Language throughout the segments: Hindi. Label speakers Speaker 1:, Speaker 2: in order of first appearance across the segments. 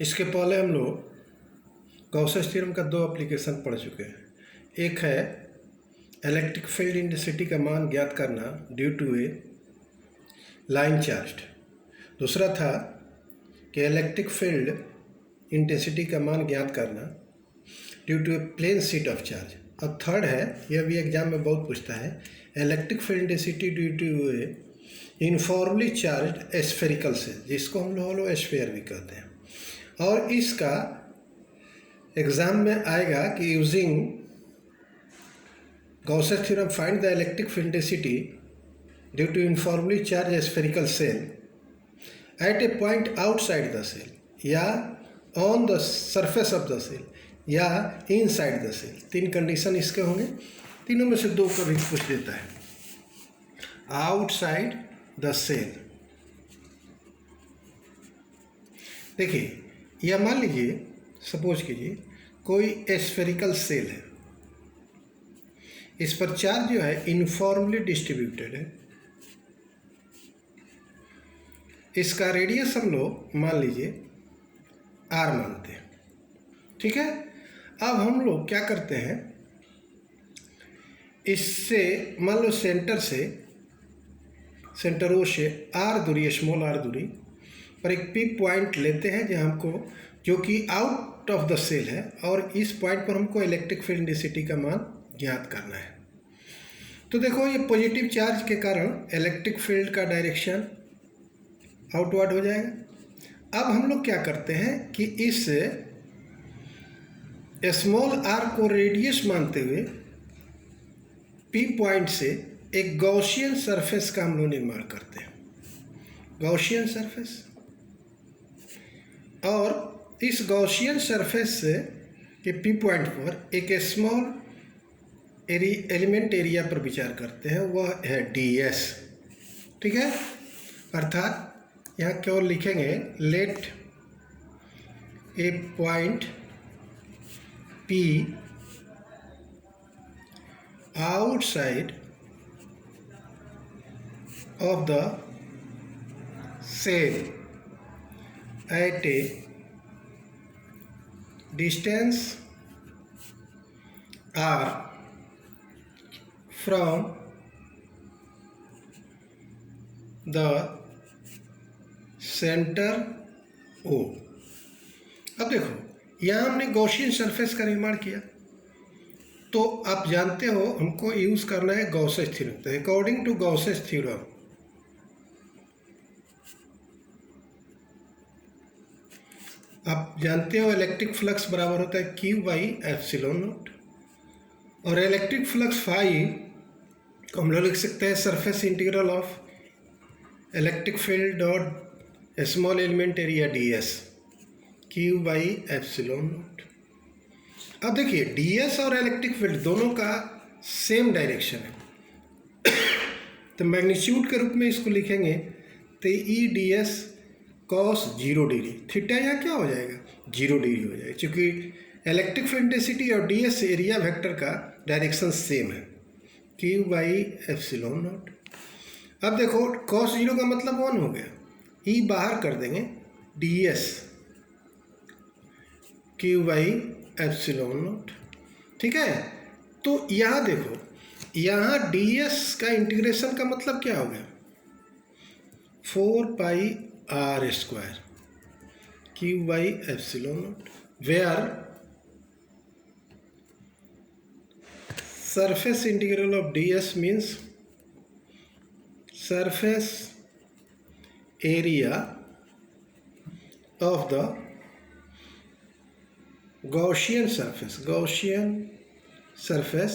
Speaker 1: इसके पहले हम लोग गॉसेस थ्योरम का दो एप्लीकेशन पढ़ चुके हैं। एक है इलेक्ट्रिक फील्ड इंटेंसिटी का मान ज्ञात करना due to a line charge. दूसरा था कि इलेक्ट्रिक फील्ड इंटेंसिटी का मान ज्ञात करना due to a plane sheet of charge. अब थर्ड है, यह भी एग्जाम में बहुत पूछता है, electric field intensity due to a uniformly charge spherical shell, जिसको हम लोग होलो स्फीयर भी कहते हैं। और इसका एग्जाम में आएगा कि using Gauss's theorem find the electric field intensity due to uniformly charge spherical shell at a point outside the shell या on the surface of the shell या इनसाइड द सेल। तीन कंडीशन इसके होंगे, तीनों में से दो का भी पूछ देता है। आउटसाइड द सेल, देखिए या मान लीजिए, सपोज कीजिए कोई स्फेरिकल सेल है, इस पर चार्ज जो है यूनिफॉर्मली डिस्ट्रीब्यूटेड है, इसका रेडियस हम लोग मान लीजिए r मानते हैं, ठीक है। अब हम लोग क्या करते हैं, इससे मान लो सेंटर ओ से r दूरी, स्मॉल r दूरी पर एक पी पॉइंट लेते हैं जहाँ हमको, जो कि आउट ऑफ द सेल है, और इस पॉइंट पर हमको इलेक्ट्रिक फील्ड इंटेंसिटी का मान ज्ञात करना है। तो देखो ये पॉजिटिव चार्ज के कारण इलेक्ट्रिक फील्ड का डायरेक्शन आउटवर्ड हो जाएगा। अब हम लोग क्या करते हैं कि इस स्मॉल r को रेडियस मानते हुए पी पॉइंट से एक गॉसियन सरफेस का हम लोग निर्माण करते हैं, गॉसियन सरफेस। और इस गॉसियन सरफेस से के पी पॉइंट पर एक स्मॉल एलिमेंट एरिया पर विचार करते हैं, वह है ds, ठीक है। अर्थात यहाँ केवल लिखेंगे let a point P outside of the shell at a distance r from the centre O। अब देखो यहाँ हमने गॉसियन सरफेस का निर्माण किया, तो आप जानते हो हमको यूज करना है गॉसेस थ्योरम। तो अकॉर्डिंग टू गॉसेस थ्योरम आप जानते हो इलेक्ट्रिक फ्लक्स बराबर होता है Q बाई एप्सिलॉन नॉट, और इलेक्ट्रिक फ्लक्स फाई को हम लोग लिख सकते हैं surface integral of electric field dot small element area ds Q by epsilon not. अब देखिए ds और इलेक्ट्रिक फील्ड दोनों का सेम डायरेक्शन है, तो मैग्नीट्यूड के रूप में इसको लिखेंगे तो E ds cos 0 degree, theta यहाँ क्या हो जाएगा 0 डिग्री हो जाएगा, क्योंकि इलेक्ट्रिक फील्ड इंटेंसिटी और ds एरिया वेक्टर का डायरेक्शन सेम है, Q बाई एप्सिलॉन नॉट। अब देखो cos 0 का मतलब 1 हो गया, E बाहर कर देंगे ds Q by epsilon not, ठीक है। तो यहाँ देखो, यहाँ ds का इंटीग्रेशन का मतलब क्या हो गया 4 pi r square Q by epsilon naught, where surface integral of ds means surface area of the Gaussian surface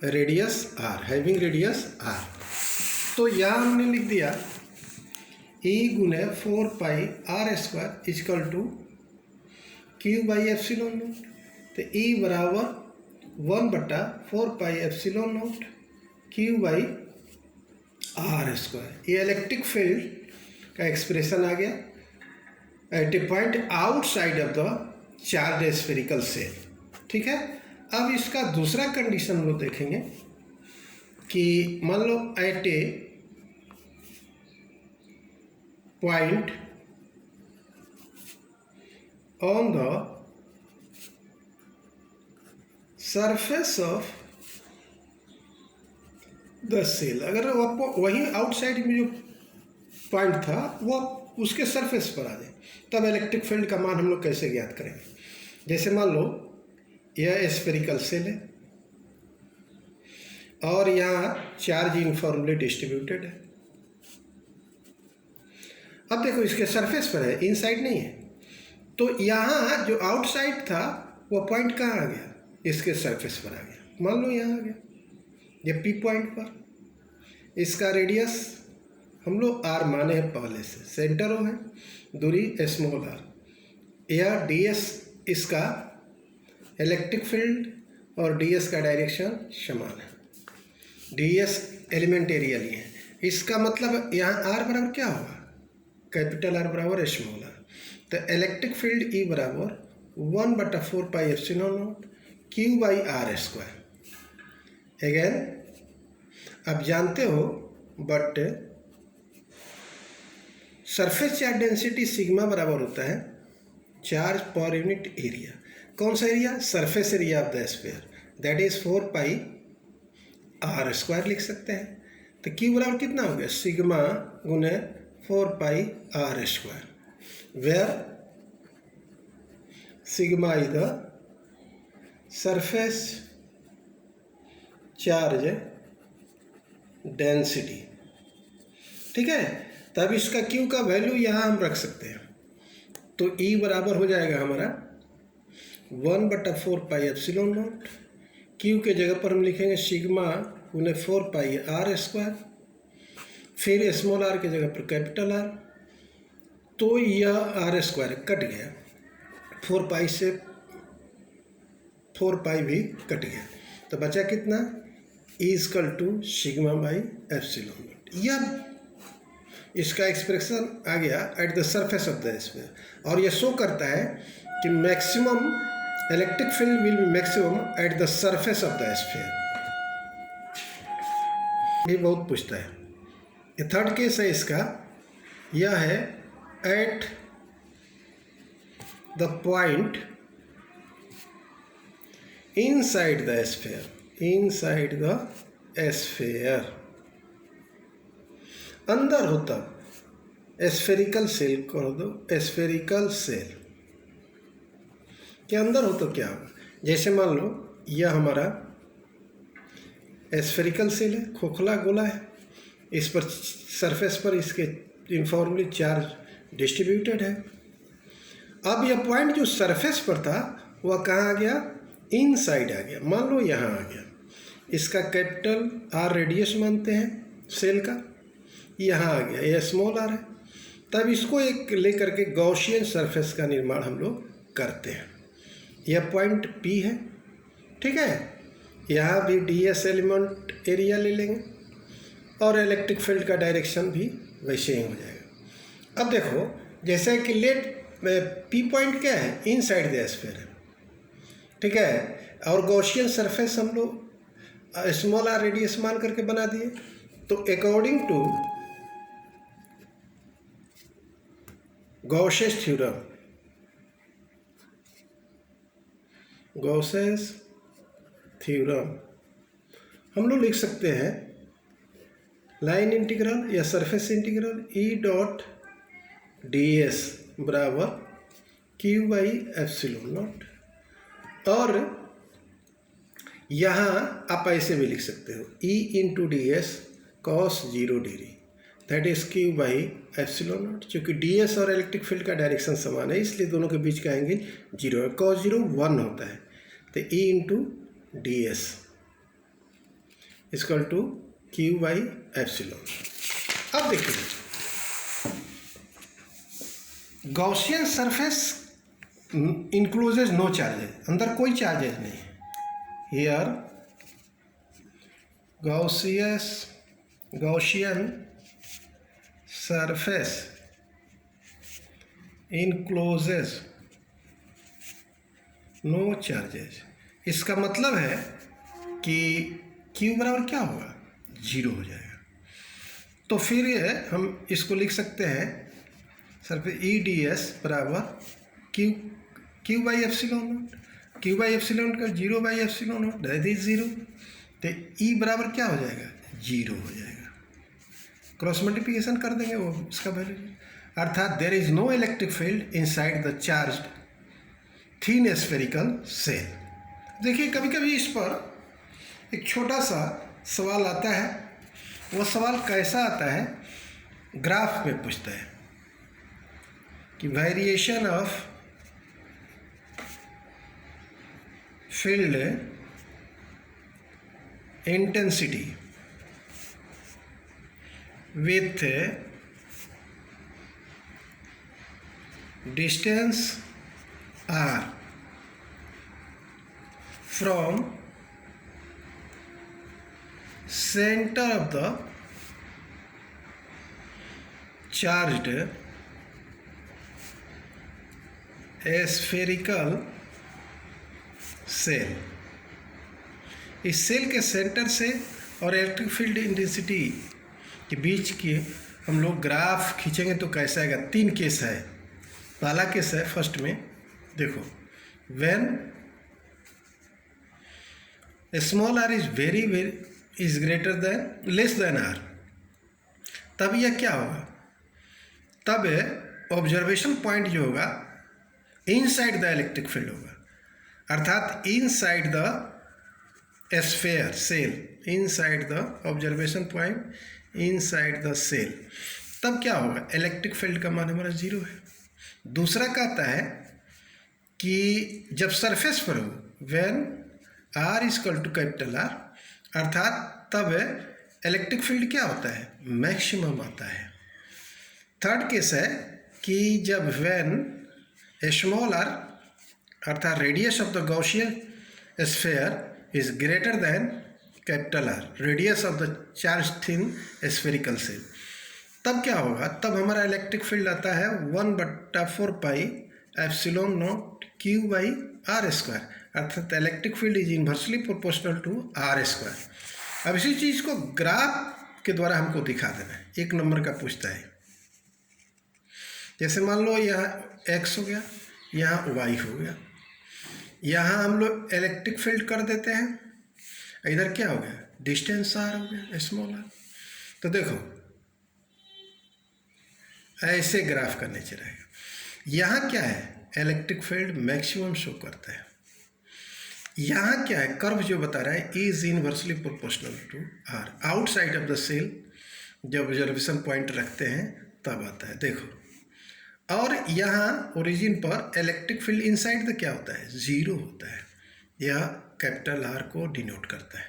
Speaker 1: radius r, having radius r। तो यहाँ हमने लिख दिया E गुने 4 pi r square equal to Q by epsilon naught, तो E बराबर 1/4 pi epsilon naught Q by r square. ये इलेक्ट्रिक फील्ड का एक्सप्रेशन आ गया at a point outside of the charge spherical cell, ठीक है। अब इसका दूसरा कंडीशन वो देखेंगे कि मान लो at a point on the surface of the shell. अगर वो वही आउटसाइड में जो पॉइंट था वो उसके सरफेस पर आ जाए, तब इलेक्ट्रिक फील्ड का मान हम लोग कैसे ज्ञात करेंगे। जैसे मान लो यह स्फेरिकल सेल है और यहाँ चार्ज यूनिफॉर्मली डिस्ट्रीब्यूटेड है। अब देखो इसके सरफेस पर है, इनसाइड नहीं है, तो यहाँ जो आउटसाइड था वो पॉइंट कहाँ आ गया, इसके सरफेस पर आ गया। मान लो यहाँ आ गया, ये पी पॉइंट पर, इसका रेडियस हम लोग आर माने हैं पहले से, सेंटर ओ है, दूरी स्मॉल आर, यह डी एस इसका इलेक्ट्रिक फील्ड और डी एस का डायरेक्शन समान है। डी एस एलिमेंट एरिया लिए हैं, इसका मतलब यहाँ आर बराबर क्या होगा, कैपिटल आर बराबर स्मॉल आर। तो इलेक्ट्रिक फील्ड ई बराबर 1/4 pi epsilon naught Q by are square. Again आप जानते हो, but surface charge density sigma बराबर होता है चार्ज पर यूनिट एरिया। कौन सा area, surface area of the sphere, that is 4 pi r square लिख सकते हैं। तो क्यू बराबर कितना हो गया, सिग्मा गुने 4 pi r square, where sigma is the surface charge density. ठीक है, तब इसका क्यू का वैल्यू यहाँ हम रख सकते हैं। तो ई बराबर हो जाएगा हमारा 1/4 पाई एप्सिलॉन नॉट, क्यू के जगह पर हम लिखेंगे सिग्मा उन्हें 4 पाई आर स्क्वायर, फिर स्मॉल आर की जगह पर कैपिटल आर। तो यह आर स्क्वायर कट गया, 4 पाई से 4 पाई भी कट गया, तो बचा कितना, E equal to sigma by epsilon naught. यह इसका एक्सप्रेशन आ गया at the surface of the sphere, और यह शो करता है कि maximum electric field will be maximum at the surface of the sphere. ये बहुत पूछता है। ये थर्ड केस है इसका, यह है at the point inside the sphere, inside the sphere, अंदर हो तब स्फेरिकल सेल कर दो, स्फेरिकल सेल के अंदर हो तो क्या होगा। जैसे मान लो यह हमारा स्फेरिकल सेल है, खोखला गोला है, इस पर सरफेस पर इसके यूनिफॉर्मली चार्ज डिस्ट्रीब्यूटेड है। अब यह पॉइंट जो सरफेस पर था वह कहाँ आ गया, इनसाइड आ गया। मान लो यहाँ आ गया, इसका कैपिटल आर रेडियस मानते हैं सेल का, यहाँ आ गया, यह स्मॉल आर है। तब इसको एक लेकर के गॉसियन सरफेस का निर्माण हम लोग करते हैं। यह पॉइंट पी है, ठीक है, यहाँ भी डी एस एलिमेंट एरिया ले लेंगे और इलेक्ट्रिक फील्ड का डायरेक्शन भी वैसे ही हो जाएगा। अब देखो, जैसे कि लेट पी पॉइंट क्या है, इनसाइड द स्फीयर है, ठीक है, और गॉसियन सरफेस हम लोग स्मॉल आर रेडियस मान करके बना दिए। तो according to Gauss's theorem, Gauss's theorem हम लोग लिख सकते हैं लाइन इंटीग्रल या surface integral E dot D S बराबर क्यू बाई एप्सिलॉन नॉट, और यहाँ आप ऐसे भी लिख सकते हो E into D S cos 0 degree, that is Q by epsilon naught. चूँकि डी एस और इलेक्ट्रिक फील्ड का डायरेक्शन समान है इसलिए दोनों के बीच का एंगल 0 है, कॉस 0 1 होता है, तो E into D S equal to Q by epsilon. अब देखिए, Gaussian surface encloses no charges, अंदर कोई चार्जेस नहीं है। Here Gaussian surface encloses no charges, इसका मतलब है कि Q बराबर क्या होगा, 0 हो जाएगा। तो फिर ये हम इसको लिख सकते हैं सरफेस ई डी एस बराबर Q Q by epsilon naught, Q by epsilon का 0 by epsilon not that is 0, तो ई बराबर क्या हो जाएगा, 0 हो जाएगा। क्रॉस मल्टीप्लिकेशन कर देंगे वो उसका वैल्यू, अर्थात there is no electric field inside the charged thin spherical shell. देखिए कभी कभी इस पर एक छोटा सा सवाल आता है, वो सवाल कैसा आता है, ग्राफ में पूछता है कि variation of field intensity with distance r from center of the charged spherical shell. इस सेल के सेंटर से और इलेक्ट्रिक फील्ड इंटेंसिटी के बीच की हम लोग ग्राफ खींचेंगे तो कैसा आएगा। 3 केस है। पहला केस है फर्स्ट में, देखो when small R is very is greater than less than R, तब यह क्या होगा, तब ऑब्जर्वेशन पॉइंट जो होगा इनसाइड द इलेक्ट्रिक फील्ड होगा, अर्थात inside the sphere shell, inside the observation point inside the shell, तब क्या होगा, इलेक्ट्रिक फील्ड का मान हमारा 0 है। दूसरा कहता है कि जब सरफेस पर हो when r equal to capital R, अर्थात तब इलेक्ट्रिक फील्ड क्या होता है, मैक्सिमम आता है। थर्ड केस है कि जब व्हेन स्मॉल r अर्थात radius of the Gaussian sphere is greater then capital R, radius of the charge thin spherical cell, तब क्या होगा, तब हमारा इलेक्ट्रिक फील्ड आता है 1/4 pi epsilon naught Q by are square, अर्थात electric field is inversely proportional to R square. अब इसी चीज़ को ग्राफ के द्वारा हमको दिखा देना है। 1 नंबर का पूछता है, जैसे मान लो यहाँ x हो गया, यहाँ y हो गया, यहाँ हम लोग इलेक्ट्रिक फील्ड कर देते हैं, इधर क्या हो गया, डिस्टेंस r हो गया, स्मॉल r। तो देखो ऐसे ग्राफ का नेचर है। यहाँ क्या है, इलेक्ट्रिक फील्ड मैक्सिमम शो करता है। यहाँ क्या है, कर्व जो बता रहा है is inversely proportional to R, outside of the shell जब ऑब्जर्वेशन पॉइंट रखते हैं तब आता है, देखो। और यहाँ ओरिजिन पर इलेक्ट्रिक फील्ड इनसाइड द क्या होता है, 0 होता है, यह कैपिटल R को डिनोट करता है।